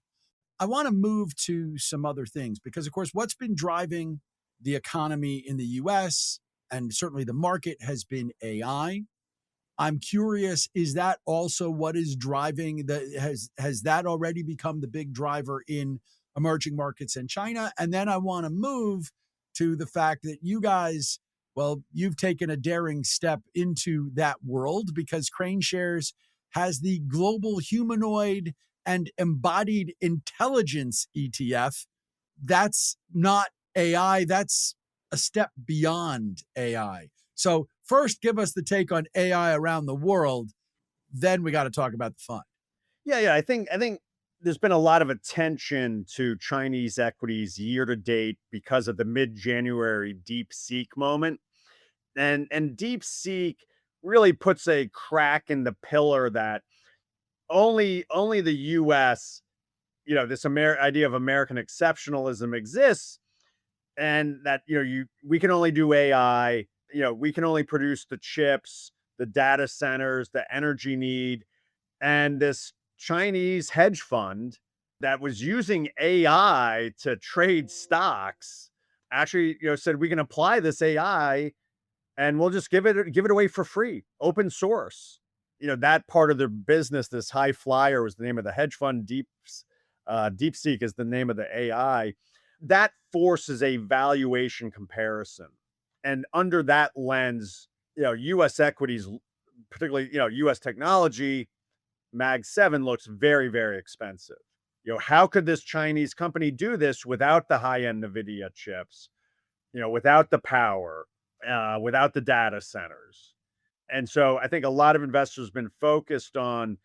A: I want to move to some other things because, of course, what's been driving the economy in the US and certainly the market has been AI. I'm curious, is that also what is driving has that already become the big driver in emerging markets in China? And then I want to move to the fact that you guys, well, you've taken a daring step into that world because KraneShares has the global humanoid and embodied intelligence ETF. That's not AI, that's a step beyond AI. So first, give us the take on AI around the world. Then we got to talk about the fund.
B: Yeah. I think there's been a lot of attention to Chinese equities year to date because of the mid-January DeepSeek moment. And DeepSeek really puts a crack in the pillar that only the US, this idea of American exceptionalism exists, and that we can only do AI, we can only produce the chips, the data centers, the energy need, and this Chinese hedge fund that was using AI to trade stocks actually said we can apply this AI and we'll just give it away for free, open source. That part of their business, this high flyer was the name of the hedge fund. DeepSeek is the name of the AI. That forces a valuation comparison, and under that lens, U.S. equities, particularly U.S. technology, Mag 7 looks very, very expensive. How could this Chinese company do this without the high-end NVIDIA chips, without the power, without the data centers? And so I think a lot of investors have been focused on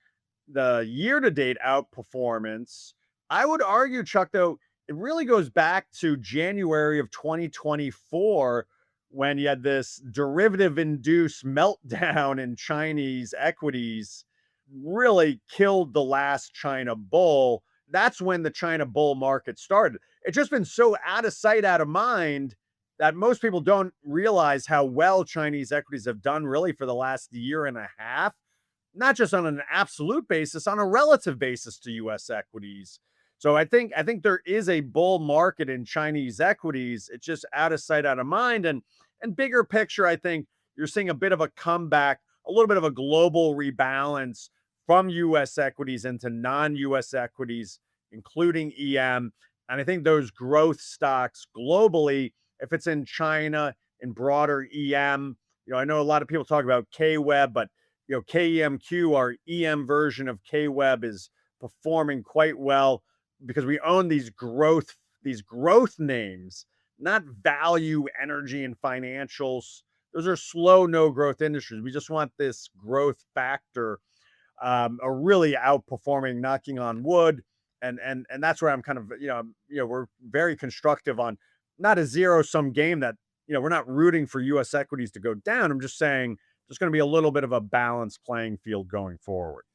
B: the year-to-date outperformance. I would argue, Chuck, though, it really goes back to January of 2024 when you had this derivative-induced meltdown in Chinese equities, really killed the last China bull. That's when the China bull market started. It's just been so out of sight, out of mind that most people don't realize how well Chinese equities have done really for the last year and a half, not just on an absolute basis, on a relative basis to US equities. So I think there is a bull market in Chinese equities. It's just out of sight, out of mind. And bigger picture, I think you're seeing a bit of a comeback, a little bit of a global rebalance from US equities into non-US equities, including EM. And I think those growth stocks globally, if it's in China, in broader EM. I know a lot of people talk about K-Web, but KEMQ, our EM version of K-Web, is performing quite well because we own these growth names, not value, energy, and financials. Those are slow, no growth industries. We just want this growth factor, are really outperforming, knocking on wood. And that's where I'm kind of, we're very constructive on not a zero sum game that, we're not rooting for US equities to go down. I'm just saying there's going to be a little bit of a balanced playing field going forward.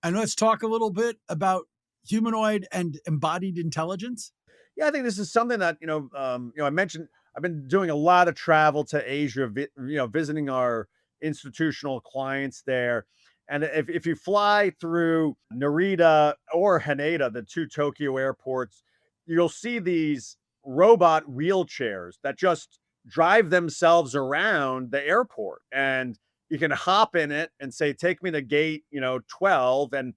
A: And let's talk a little bit about humanoid and embodied intelligence.
B: Yeah, I think this is something that, I mentioned I've been doing a lot of travel to Asia, visiting our institutional clients there. And if you fly through Narita or Haneda, the two Tokyo airports, you'll see these robot wheelchairs that just drive themselves around the airport. And you can hop in it and say, take me to gate, 12. And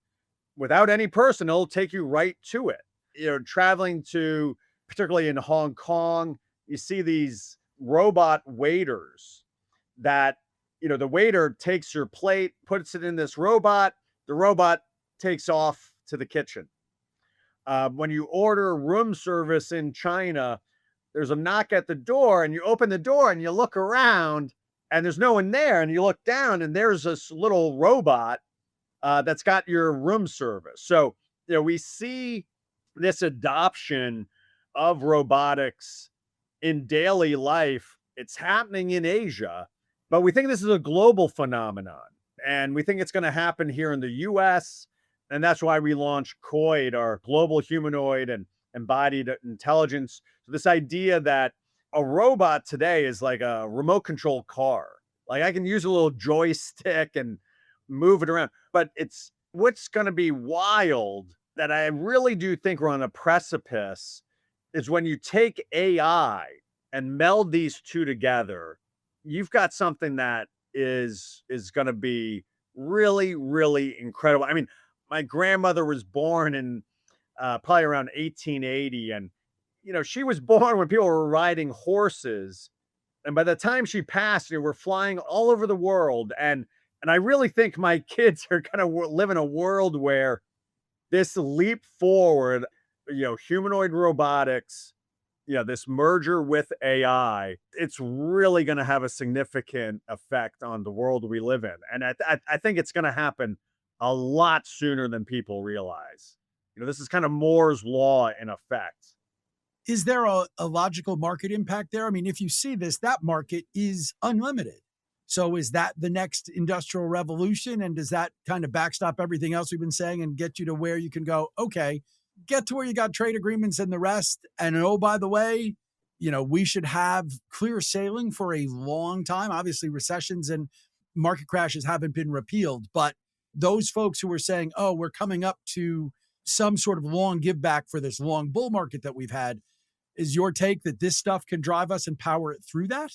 B: without any person, it'll take you right to it. Traveling to, particularly in Hong Kong, you see these robot waiters that, the waiter takes your plate, puts it in this robot, the robot takes off to the kitchen. When you order room service in China, there's a knock at the door, and you open the door and you look around and there's no one there. And you look down and there's this little robot that's got your room service. So, we see this adoption of robotics in daily life. It's happening in Asia, but we think this is a global phenomenon. And we think it's going to happen here in the US. And that's why we launched COID, our global humanoid and embodied intelligence. So this idea that a robot today is like a remote control car. Like I can use a little joystick and move it around. But it's what's going to be wild, that I really do think we're on a precipice, is when you take AI and meld these two together, you've got something that is going to be really, really incredible. I mean, my grandmother was born in probably around 1880, and she was born when people were riding horses, and by the time she passed, we're flying all over the world. And I really think my kids are going to live in a world where this leap forward, humanoid robotics, this merger with AI, it's really going to have a significant effect on the world we live in. And I think it's going to happen a lot sooner than people realize. This is kind of Moore's law in effect.
A: Is there a logical market impact there? I mean, if you see this, that market is unlimited. So is that the next industrial revolution? And does that kind of backstop everything else we've been saying and get you to where you can go, okay, get to where you got trade agreements and the rest? And oh, by the way, we should have clear sailing for a long time. Obviously, recessions and market crashes haven't been repealed, but those folks who are saying, oh, we're coming up to some sort of long give back for this long bull market that we've had, is your take that this stuff can drive us and power it through that?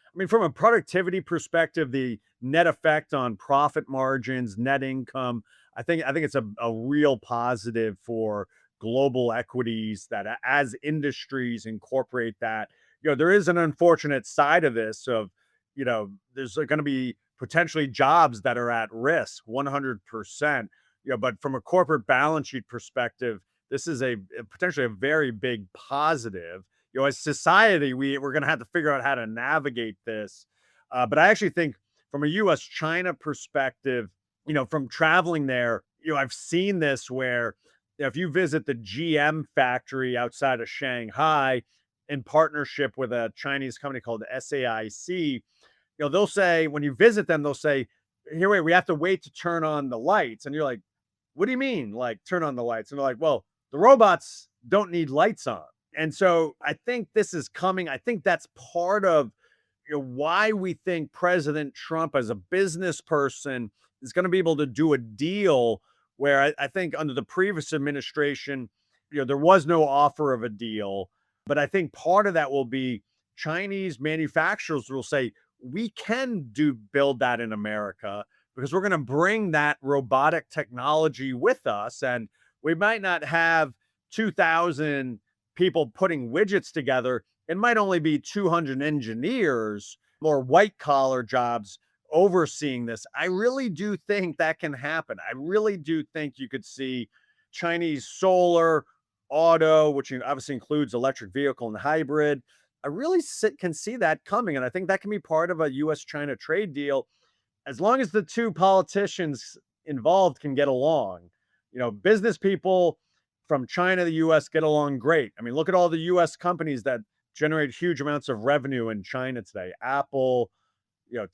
B: I mean, from a productivity perspective, the net effect on profit margins, net income, I think it's a real positive for global equities, that as industries incorporate that. There is an unfortunate side of this of, there's going to be potentially jobs that are at risk 100%. But from a corporate balance sheet perspective, this is a potentially a very big positive. As society, we're going to have to figure out how to navigate this. But I actually think from a U.S. China perspective, from traveling there, I've seen this where if you visit the GM factory outside of Shanghai in partnership with a Chinese company called SAIC, they'll say, when you visit them, they'll say, here, wait, we have to wait to turn on the lights. And you're like, what do you mean, like, turn on the lights? And they're like, well, the robots don't need lights on. And so I think this is coming. I think that's part of why we think President Trump, as a business person, is going to be able to do a deal where I think under the previous administration, there was no offer of a deal. But I think part of that will be Chinese manufacturers will say, we can build that in America because we're going to bring that robotic technology with us. And we might not have 2,000 people putting widgets together. It might only be 200 engineers, more white collar jobs overseeing this. I really do think that can happen. I really do think you could see Chinese solar, auto, which obviously includes electric vehicle and hybrid. I really can see that coming. And I think that can be part of a US China trade deal as long as the two politicians involved can get along. Business people from China, the US get along great. I mean, look at all the US companies that generate huge amounts of revenue in China today. Apple,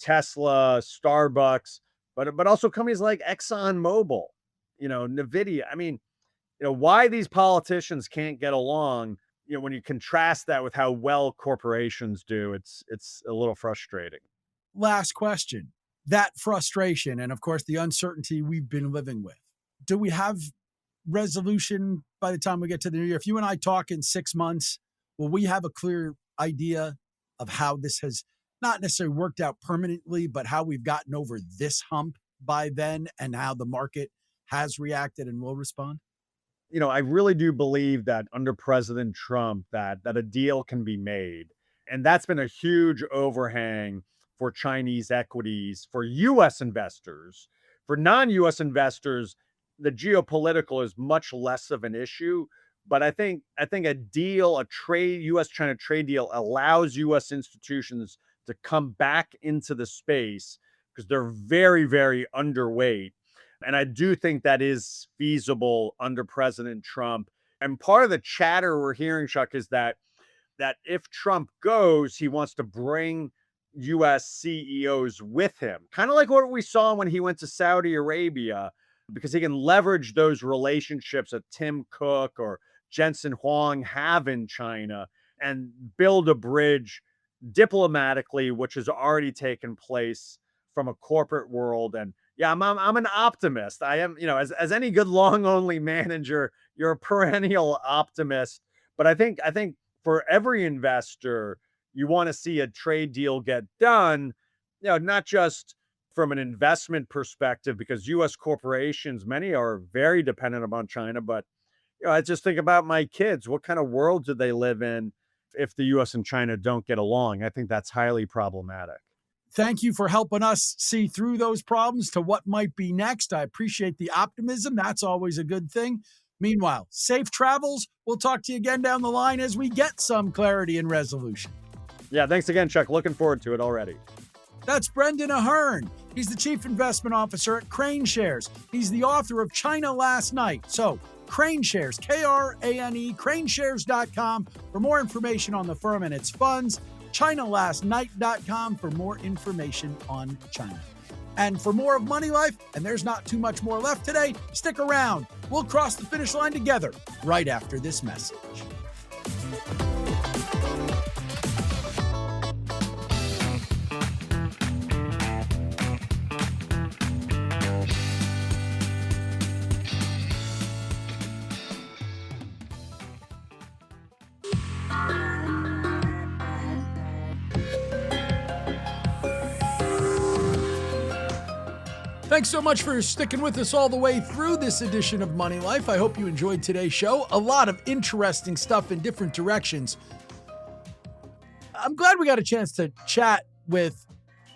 B: Tesla, Starbucks, but also companies like ExxonMobil, Nvidia. I mean, why these politicians can't get along, when you contrast that with how well corporations do, it's a little frustrating.
A: Last question. That frustration and, of course, the uncertainty we've been living with. Do we have resolution by the time we get to the new year? If you and I talk in 6 months, will we have a clear idea of how this has not necessarily worked out permanently, but how we've gotten over this hump by then and how the market has reacted and will respond?
B: I really do believe that under President Trump that a deal can be made. And that's been a huge overhang for Chinese equities, for US investors. For non-US investors, the geopolitical is much less of an issue. But I think a deal, a trade, US China trade deal allows US institutions to come back into the space because they're very, very underweight. And I do think that is feasible under President Trump. And part of the chatter we're hearing, Chuck, is that if Trump goes, he wants to bring US CEOs with him. Kind of like what we saw when he went to Saudi Arabia, because he can leverage those relationships that Tim Cook or Jensen Huang have in China and build a bridge diplomatically, which has already taken place from a corporate world. And yeah, I'm an optimist. I am, as any good long only manager, you're a perennial optimist. But I think for every investor, you want to see a trade deal get done, not just from an investment perspective, because US corporations, many are very dependent upon China, but I just think about my kids. What kind of world do they live in if the US and China don't get along? I think that's highly problematic.
A: Thank you for helping us see through those problems to what might be next. I appreciate the optimism. That's always a good thing. Meanwhile, safe travels. We'll talk to you again down the line as we get some clarity and resolution.
B: Yeah, thanks again, Chuck. Looking forward to it already.
A: That's Brendan Ahern. He's the Chief Investment Officer at KraneShares. He's the author of China Last Night. So, KraneShares, Krane, KraneShares.com for more information on the firm and its funds. ChinaLastNight.com for more information on China. And for more of Money Life, and there's not too much more left today, stick around. We'll cross the finish line together right after this message. Thanks so much for sticking with us all the way through this edition of Money Life. I hope you enjoyed today's show. A lot of interesting stuff in different directions. I'm glad we got a chance to chat with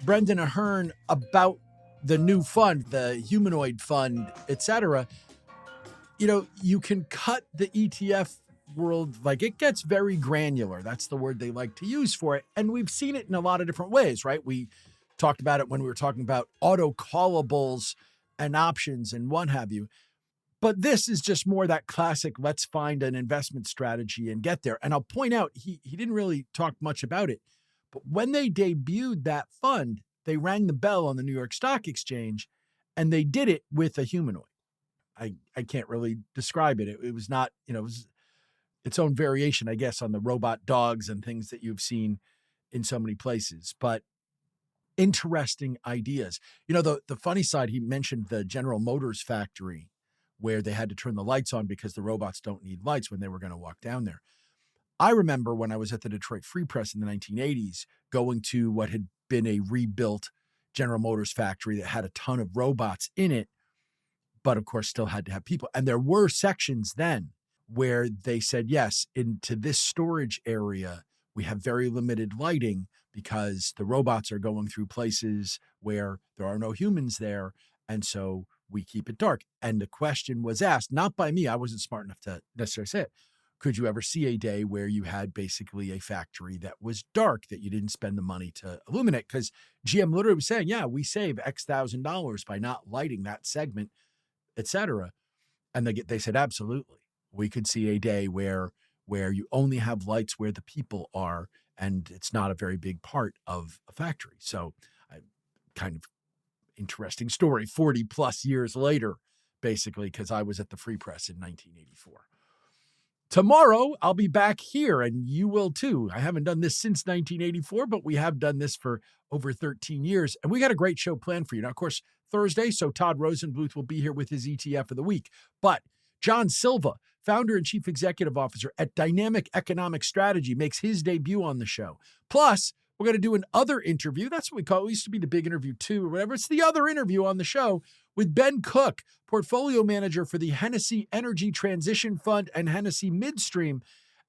A: Brendan Ahern about the new fund, the humanoid fund, etc. You can cut the ETF world, like it gets very granular. That's the word they like to use for it. And we've seen it in a lot of different ways, right? We talked about it when we were talking about auto callables and options and what have you. But this is just more that classic, let's find an investment strategy and get there. And I'll point out, he didn't really talk much about it, but when they debuted that fund, they rang the bell on the New York Stock Exchange and they did it with a humanoid. I can't really describe it. It was not, it was its own variation, I guess, on the robot dogs and things that you've seen in so many places. But interesting ideas. The funny side, he mentioned the General Motors factory where they had to turn the lights on because the robots don't need lights when they were going to walk down there. I remember when I was at the Detroit Free Press in the 1980s, going to what had been a rebuilt General Motors factory that had a ton of robots in it, but of course still had to have people. And there were sections then where they said, yes, into this storage area, we have very limited lighting because the robots are going through places where there are no humans there. And so we keep it dark. And the question was asked, not by me, I wasn't smart enough to necessarily say it. Could you ever see a day where you had basically a factory that was dark, that you didn't spend the money to illuminate? Because GM literally was saying, yeah, we save X $1,000s by not lighting that segment, et cetera. And they said, absolutely. We could see a day where you only have lights where the people are, and it's not a very big part of a factory. So kind of interesting story 40 plus years later, basically, because I was at the Free Press in 1984. Tomorrow, I'll be back here, and you will too. I haven't done this since 1984, but we have done this for over 13 years, and we got a great show planned for you. Now, of course, Thursday, so Todd Rosenbluth will be here with his ETF of the week. But John Silva, founder and chief executive officer at Dynamic Economic Strategy, makes his debut on the show. Plus, we're going to do an other interview. That's what we call it. It used to be the big interview 2 or whatever. It's the other interview on the show with Ben Cook, portfolio manager for the Hennessy Energy Transition Fund and Hennessy Midstream.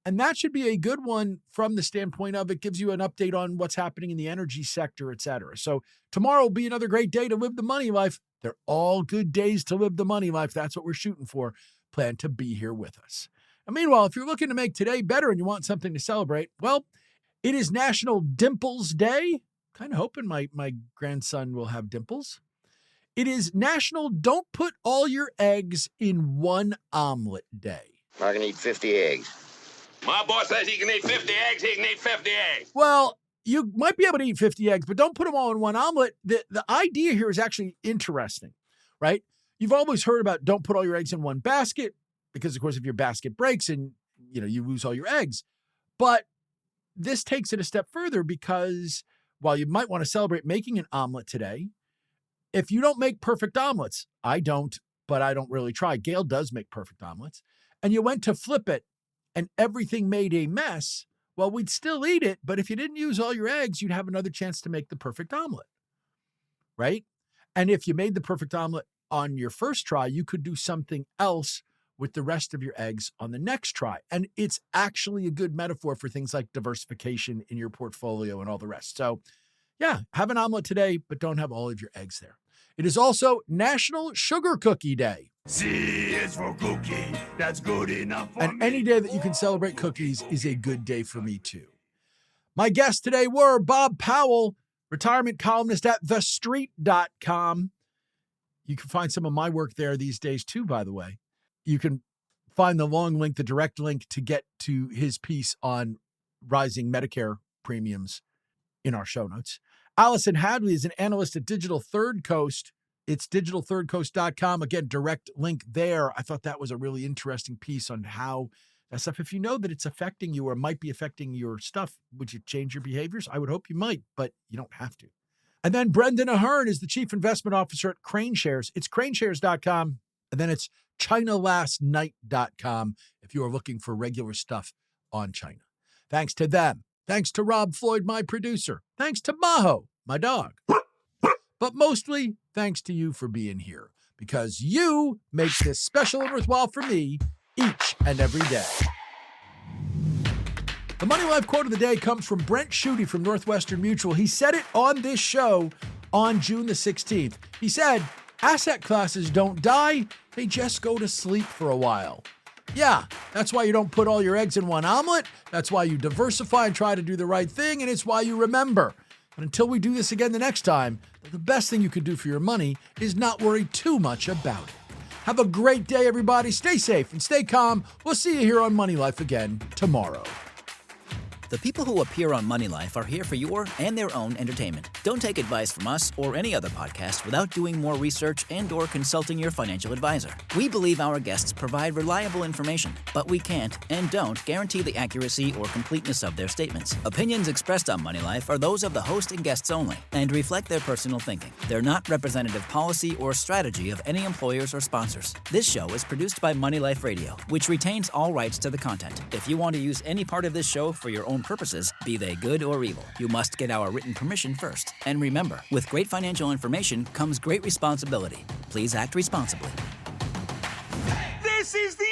A: And that should be a good one from the standpoint of it gives you an update on what's happening in the energy sector, et cetera. So tomorrow will be another great day to live the money life. They're all good days to live the money life. That's what we're shooting for. Plan to be here with us. And meanwhile, if you're looking to make today better and you want something to celebrate, well, it is National Dimples Day. Kind of hoping my grandson will have dimples. It is National Don't Put All Your Eggs in One Omelet Day.
F: I can eat 50 eggs.
G: My boss says he can eat 50 eggs, he can eat 50 eggs.
A: Well, you might be able to eat 50 eggs, but don't put them all in one omelet. The idea here is actually interesting, right? You've always heard about don't put all your eggs in one basket because, of course, if your basket breaks and, you lose all your eggs. But this takes it a step further because while you might want to celebrate making an omelet today, if you don't make perfect omelets, I don't, but I don't really try. Gail does make perfect omelets. And you went to flip it and everything made a mess, well, we'd still eat it. But if you didn't use all your eggs, you'd have another chance to make the perfect omelet, right? And if you made the perfect omelet on your first try, you could do something else with the rest of your eggs on the next try. And it's actually a good metaphor for things like diversification in your portfolio and all the rest. So yeah, have an omelet today, but don't have all of your eggs there. It is also National Sugar Cookie Day.
G: C is for cookie, that's good enough for
A: And
G: me.
A: any day that you can celebrate cookies is a good day for me too. My guests today were Bob Powell, retirement columnist at thestreet.com. You can find some of my work there these days too, by the way. You can find the long link, the direct link to get to his piece on rising Medicare premiums in our show notes. Allison Hadley is an analyst at Digital Third Coast. It's digitalthirdcoast.com. Again, direct link there. I thought that was a really interesting piece on how that stuff, if you know that it's affecting you or might be affecting your stuff, would you change your behaviors? I would hope you might, but you don't have to. And then Brendan Ahern is the chief investment officer at KraneShares. It's KraneShares.com. And then it's ChinaLastNight.com if you are looking for regular stuff on China. Thanks to them. Thanks to Rob Floyd, my producer. Thanks to Maho, my dog. But mostly, thanks to you for being here, because you make this special and worthwhile for me each and every day. The Money Life quote of the day comes from Brent Schutte from Northwestern Mutual. He said it on this show on June the 16th. He said, asset classes don't die, they just go to sleep for a while. Yeah, that's why you don't put all your eggs in one omelet. That's why you diversify and try to do the right thing. And it's why you remember. But until we do this again the next time, the best thing you can do for your money is not worry too much about it. Have a great day, everybody. Stay safe and stay calm. We'll see you here on Money Life again tomorrow.
C: The people who appear on Money Life are here for your and their own entertainment. Don't take advice from us or any other podcast without doing more research and/or consulting your financial advisor. We believe our guests provide reliable information, but we can't and don't guarantee the accuracy or completeness of their statements. Opinions expressed on Money Life are those of the host and guests only and reflect their personal thinking. They're not representative policy or strategy of any employers or sponsors. This show is produced by Money Life Radio, which retains all rights to the content. If you want to use any part of this show for your own purposes, be they good or evil, you must get our written permission first. And remember, with great financial information comes great responsibility. Please act responsibly.
G: This is the